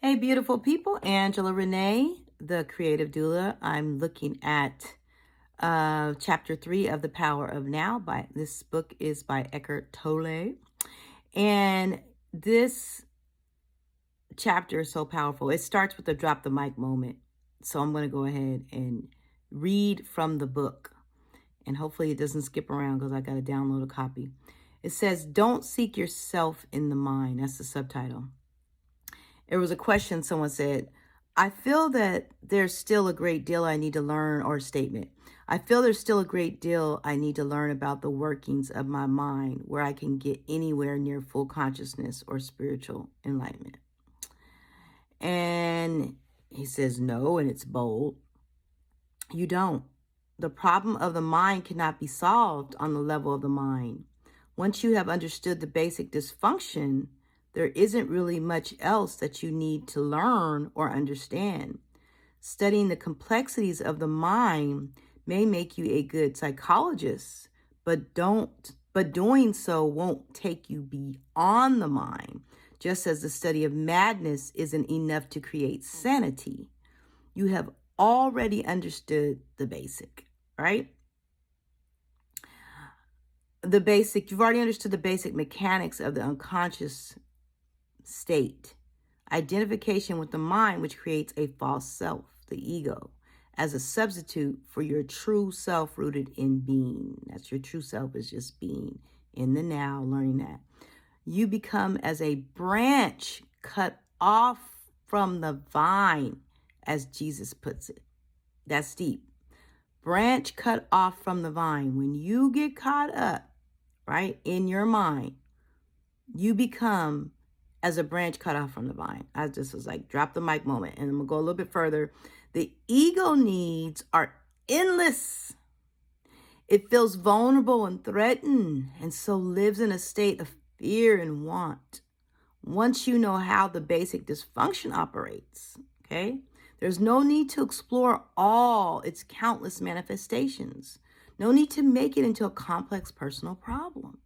Hey, beautiful people. Angela Renee, the creative doula. I'm looking at chapter 3 of The Power of Now. By this book is by Eckhart Tolle. And this chapter is so powerful. It starts with the drop the mic moment. So I'm going to go ahead and read from the book. And hopefully it doesn't skip around because I got to download a copy. It says, "Don't seek yourself in the mind." That's the subtitle. There was a question someone said, "I feel that there's still a great deal I need to learn," or a statement. "I feel there's still a great deal I need to learn about the workings of my mind where I can get anywhere near full consciousness or spiritual enlightenment." And he says, no, and it's bold. You don't. The problem of the mind cannot be solved on the level of the mind. Once you have understood the basic dysfunction, there isn't really much else that you need to learn or understand. Studying the complexities of the mind may make you a good psychologist, but doing so won't take you beyond the mind, just as the study of madness isn't enough to create sanity. You have already understood the basic, right? You've already understood the basic mechanics of the unconscious state. Identification with the mind, which creates a false self, the ego, as a substitute for your true self rooted in being. That's your true self, is just being in the now, learning that. You become as a branch cut off from the vine, as Jesus puts it. That's deep. Branch cut off from the vine. When you get caught up, right, in your mind, you become as a branch cut off from the vine. I just was like, drop the mic moment. And I'm going to go a little bit further. The ego needs are endless. It feels vulnerable and threatened, and so lives in a state of fear and want. Once you know how the basic dysfunction operates, okay, there's no need to explore all its countless manifestations. No need to make it into a complex personal problem.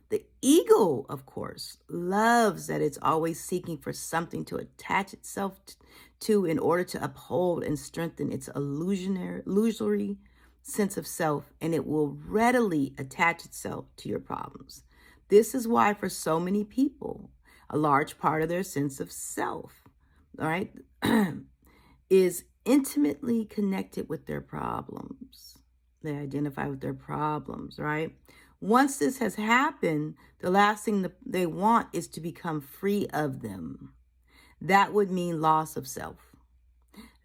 The ego, of course, loves that it's always seeking for something to attach itself to in order to uphold and strengthen its illusory sense of self, and it will readily attach itself to your problems. This is why for so many people, a large part of their sense of self, all right, is intimately connected with their problems. They identify with their problems, right? Once this has happened, the last thing they want is to become free of them. That would mean loss of self.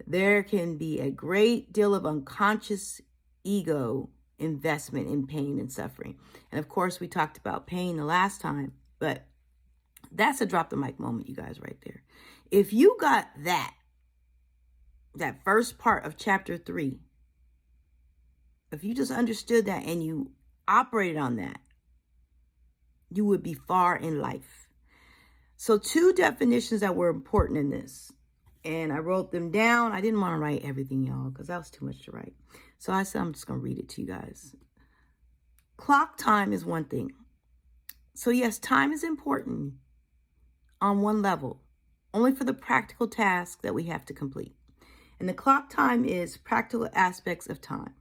There can be a great deal of unconscious ego investment in pain and suffering. And of course, we talked about pain the last time, but that's a drop the mic moment, you guys, right there. If you got that first part of chapter 3, if you just understood that and you operated on that, you would be far in life. So 2 definitions that were important in this, and I wrote them down. I didn't want to write everything, y'all, because that was too much to write. So I said, I'm just going to read it to you guys. Clock time is one thing. So yes, time is important on one level, only for the practical task that we have to complete. And the clock time is practical aspects of time.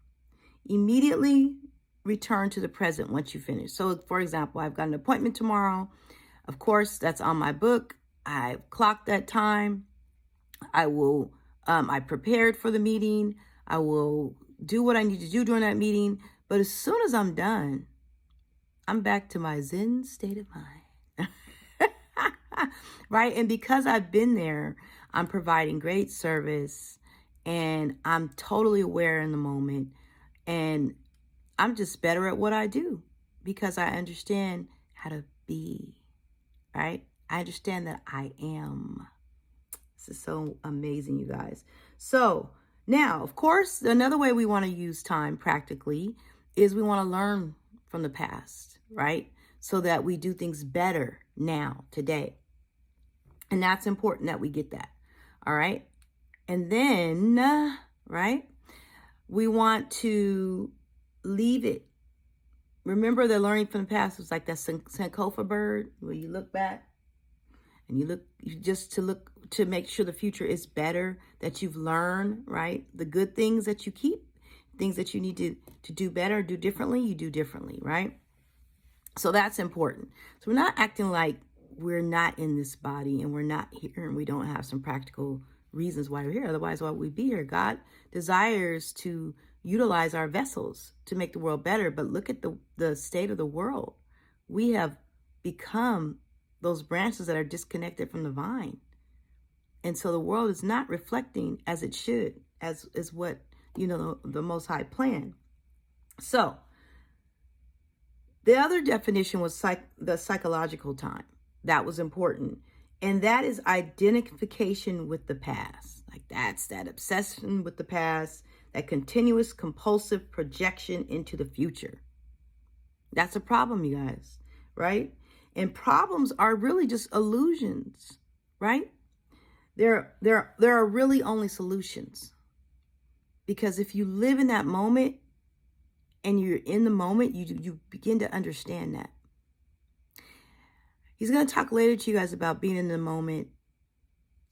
Immediately return to the present once you finish. So for example, I've got an appointment tomorrow. Of course, that's on my book. I've clocked that time. I prepared for the meeting. I will do what I need to do during that meeting. But as soon as I'm done, I'm back to my Zen state of mind. Right? And because I've been there, I'm providing great service and I'm totally aware in the moment. And I'm just better at what I do because I understand how to be, right? I understand that I am. This is so amazing, you guys. So now, of course, another way we want to use time practically is we want to learn from the past, right? So that we do things better now, today. And that's important that we get that, all right? And then, right, we want to leave it. Remember, the learning from the past was like that Sankofa bird, where you look back and you look to make sure the future is better, that you've learned, right? The good things that you keep, things that you need to do better, do differently, you do differently, right? So that's important. So we're not acting like we're not in this body and we're not here and we don't have some practical reasons why we're here. Otherwise, why would we be here? God desires to utilize our vessels to make the world better. But look at the state of the world. We have become those branches that are disconnected from the vine. And so the world is not reflecting as it should, as is what, the Most High plan. So the other definition was the psychological time. That was important. And that is identification with the past. Like that's that obsession with the past, that continuous compulsive projection into the future. That's a problem, you guys, right? And problems are really just illusions, right? There are really only solutions. Because if you live in that moment and you're in the moment, you begin to understand that. He's going to talk later to you guys about being in the moment.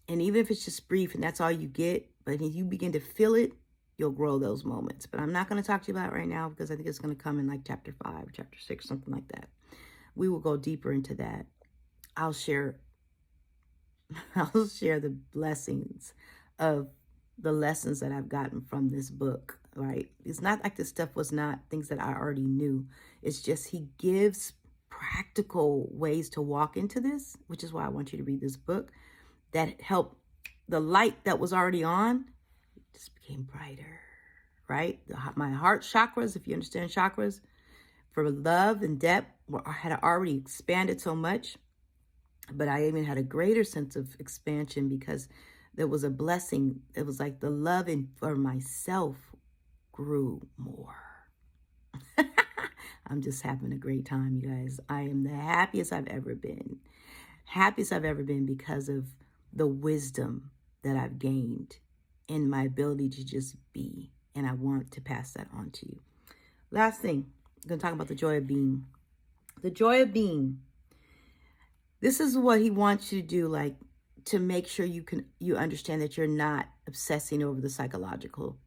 And even if it's just brief and that's all you get, but if you begin to feel it, you'll grow those moments. But I'm not going to talk to you about it right now because I think it's going to come in like chapter 5, chapter 6, something like that. We will go deeper into that. I'll share the blessings of the lessons that I've gotten from this book, right? It's not like this stuff was not things that I already knew. It's just he gives practical ways to walk into this, which is why I want you to read this book, that help the light that was already on just became brighter, right? My heart chakras, if you understand chakras, for love and depth had already expanded so much, but I even had a greater sense of expansion because there was a blessing. It was like the love for myself grew more. I'm just having a great time, you guys. I am the happiest I've ever been. Happiest I've ever been because of the wisdom that I've gained and my ability to just be. And I want to pass that on to you. Last thing, I'm going to talk about the joy of being. The joy of being. This is what he wants you to do, like to make sure you understand that you're not obsessing over the psychological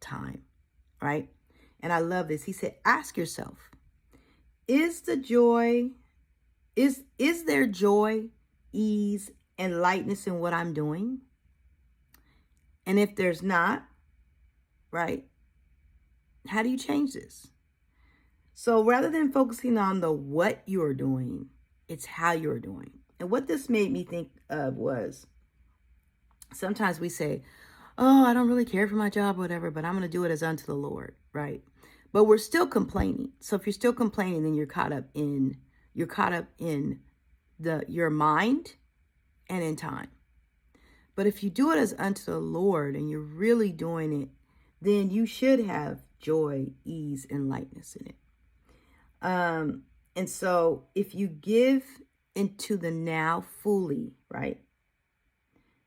time, right? And I love this. He said, ask yourself, is there joy, ease, and lightness in what I'm doing? And if there's not, right, how do you change this? So rather than focusing on the what you're doing, it's how you're doing. And what this made me think of was sometimes we say, oh, I don't really care for my job or whatever, but I'm going to do it as unto the Lord, right? But we're still complaining. So if you're still complaining, then you're caught up in your mind and in time. But if you do it as unto the Lord and you're really doing it, then you should have joy, ease, and lightness in it. And so if you give into the now fully, right,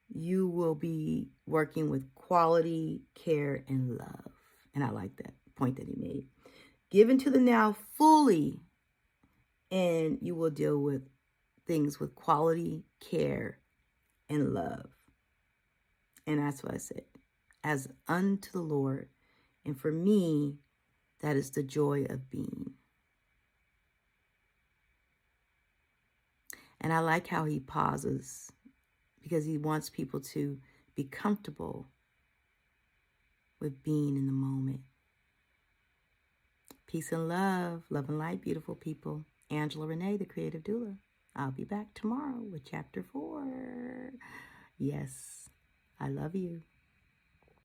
you will be working with quality, care, and love. And I like that point that he made. Give into the now fully, and you will deal with things with quality, care, and love. And that's what I said, as unto the Lord. And for me, that is the joy of being. And I like how he pauses because he wants people to be comfortable with being in the moment. Peace and love. Love and light, beautiful people. Angela Renee, the creative doula. I'll be back tomorrow with chapter 4. Yes, I love you.